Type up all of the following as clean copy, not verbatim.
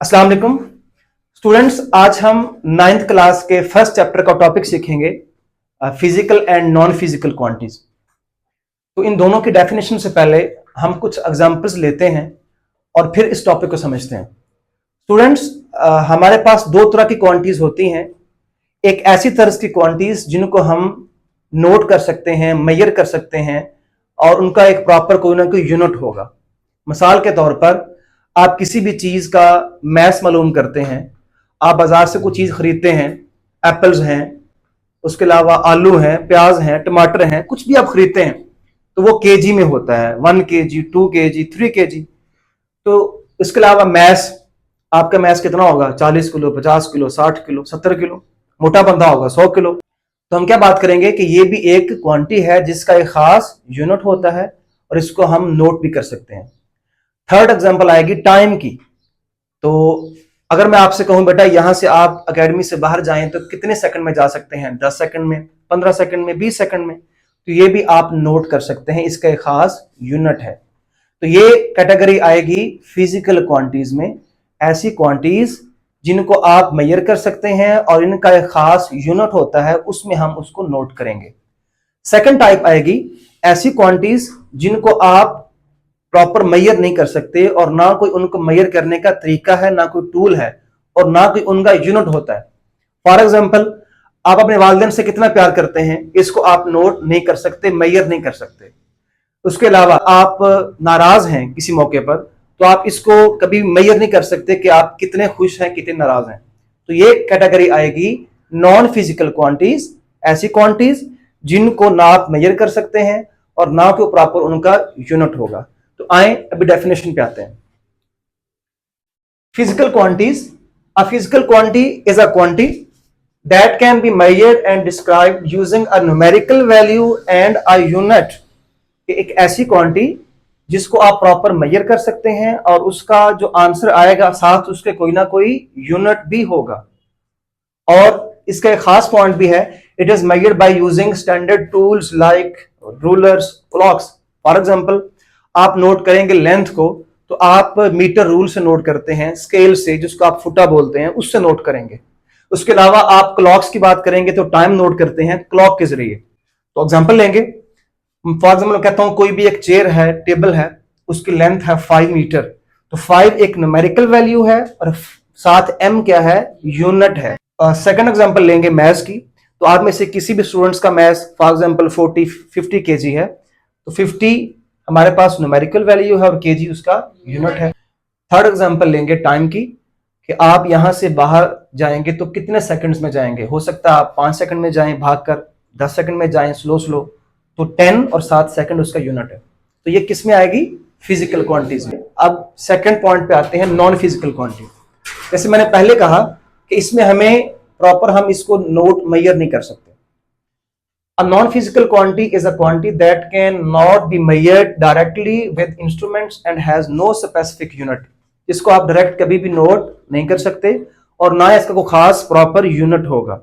अस्सलाम वालेकुम स्टूडेंट्स। आज हम नाइन्थ क्लास के फर्स्ट चैप्टर का टॉपिक सीखेंगे physical and non physical quantities. तो इन दोनों की डेफिनेशन से पहले हम कुछ एग्जांपल्स लेते हैं और फिर इस टॉपिक को समझते हैं। स्टूडेंट्स, हमारे पास दो तरह की क्वांटिटीज होती हैं। एक ऐसी तरह की क्वांटिटीज जिनको हम नोट कर सकते हैं, मेजर कर सकते हैं और उनका एक प्रॉपर कोई ना कोई यूनिट होगा। मिसाल के तौर पर आप किसी भी चीज का मैस मालूम करते हैं। आप बाजार से कोई चीज खरीदते हैं, एप्पल्स हैं, उसके अलावा आलू हैं, प्याज हैं, टमाटर हैं, कुछ भी आप खरीदते हैं तो वो केजी में होता है, 1 kg, 2 kg, 3 kg। तो इसके अलावा मैस, आपका मैस कितना होगा? 40 किलो, 50 किलो, 60 किलो, 70 किलो। मोटा बंदा होगा 100 किलो। तो हम क्या बात करेंगे कि ये भी एक क्वांटिटी है जिसका एक खास यूनिट होता है और इसको हम नोट भी कर सकते हैं। थर्ड एग्जांपल आएगी टाइम की। तो अगर मैं आपसे कहूं बेटा यहां से आप एकेडमी से बाहर जाएं तो कितने सेकंड में जा सकते हैं? 10 सेकंड में, 15 सेकंड में, 20 सेकंड में। तो ये भी आप नोट कर सकते हैं, इसका एक खास यूनिट है। तो ये कैटेगरी आएगी फिजिकल क्वांटिटीज में, ऐसी क्वांटिटीज जिनको आप मेजर कर सकते हैं और इनका एक खास यूनिट होता है, उसमें हम उसको नोट करेंगे। सेकंड टाइप आएगी ऐसी क्वांटिटीज जिनको आप प्रॉपर मेजर नहीं कर सकते और ना कोई उनको मेजर करने का तरीका है, ना कोई टूल है और ना कोई उनका यूनिट होता है। फॉर एग्जाम्पल, आप अपने वालिदैन से कितना प्यार करते हैं, इसको आप नोट नहीं कर सकते, मेजर नहीं कर सकते। उसके अलावा आप नाराज हैं किसी मौके पर तो आप इसको कभी मेजर नहीं कर सकते कि आप कितने खुश हैं, कितने नाराज हैं। तो ये कैटेगरी आएगी नॉन फिजिकल क्वांटिटीज, ऐसी क्वांटिटीज जिनको ना आप मेजर कर सकते हैं और ना कोई प्रॉपर उनका यूनिट होगा। तो आए अभी डेफिनेशन पे आते हैं। Physical quantities, a physical quantity is a quantity that can be measured and described using a numerical value and a unit. एक ऐसी क्वांटिटी जिसको आप प्रॉपर मेजर कर सकते हैं और उसका जो आंसर आएगा साथ उसके कोई ना कोई यूनिट भी होगा। और इसका एक खास पॉइंट भी है, it is measured by using standard tools like rulers, clocks. For example, आप नोट करेंगे लेंथ को तो आप मीटर रूल से नोट करते हैं, स्केल से जिसको आप फुटा बोलते हैं उससे नोट करेंगे। उसके अलावा आप क्लॉक्स की बात करेंगे तो टाइम नोट करते हैं क्लॉक के जरिए। तो एग्जांपल लेंगे, फॉर एग्जाम्पल कहता हूं कोई भी एक चेयर है, टेबल है, उसकी लेंथ है 5 मीटर। तो 5 एक न्यूमेरिकल वैल्यू है और साथ m क्या है? यूनिट है। सेकंड एग्जांपल लेंगे मैथ्स की। तो आप में से किसी भी स्टूडेंट्स का मैथ्स फॉर एग्जांपल 50 केजी है तो 50 हमारे पास न्यूमेरिकल वैल्यू है और केजी उसका यूनिट है। थर्ड एग्जांपल लेंगे टाइम की, कि आप यहां से बाहर जाएंगे तो कितने सेकंड्स में जाएंगे। हो सकता है आप 5 सेकंड में जाएं भागकर, 10 सेकंड में जाएं स्लो स्लो। तो 10 और 7 सेकंड उसका यूनिट है। तो ये किस में आएगी? फिजिकल क्वांटिटीज में। अब सेकंड पॉइंट पे आते हैं, नॉन फिजिकल क्वांटिटी। जैसे मैंने पहले कहा कि इसमें हमें प्रॉपर हम इसको नोट मेजर नहीं कर सकते। A non-physical quantity is a quantity that can not be measured directly with instruments and has no specific unit। इसको आप डायरेक्ट कभी भी नोट नहीं कर सकते और ना इसका कोई खास प्रॉपर यूनिट होगा।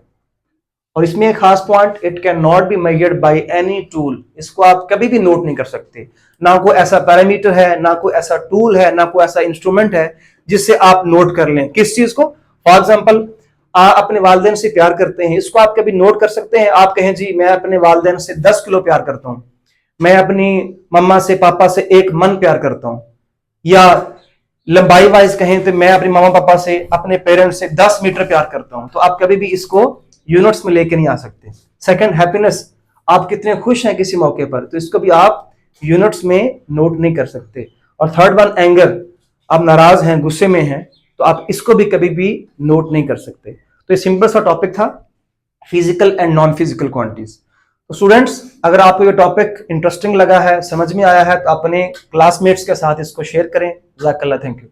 और इसमें एक खास point, it can not be measured by any tool. इसको आप कभी भी नोट नहीं कर सकते। ना कोई ऐसा पैरामीटर है, ना कोई ऐसा टूल है, ना कोई ऐसा इंस्ट्रूमेंट है जिससे आप नोट कर लें किस चीज को। फॉर एग्जाम्पल, आप अपने वालिदैन से प्यार करते हैं, इसको आप कभी नोट कर सकते हैं? आप कहें जी मैं अपने वालिदैन से 10 किलो प्यार करता हूं, मैं अपनी मम्मा से, पापा से 1 मन प्यार करता हूं। या लंबाई वाइज कहें तो मैं अपने मामा पापा से, अपने पेरेंट्स से 10 मीटर प्यार करता हूं। तो आप कभी भी इसको यूनिट्स में लेके नहीं आ सकते। सेकंड, हैप्पीनेस, आप कितने खुश हैं किसी मौके पर, तो इसको भी आप यूनिट्स में नोट नहीं कर सकते। और थर्ड वन, एंगर, आप नाराज हैं, गुस्से में हैं, तो आप इसको भी कभी भी नोट नहीं कर सकते। तो ये सिंपल सा टॉपिक था, physical and non physical quantities. तो स्टूडेंट्स, अगर आपको ये टॉपिक इंटरेस्टिंग लगा है, समझ में आया है, तो अपने क्लासमेट्स के साथ इसको शेयर करें। जज़ाकल्लाह, थैंक यू।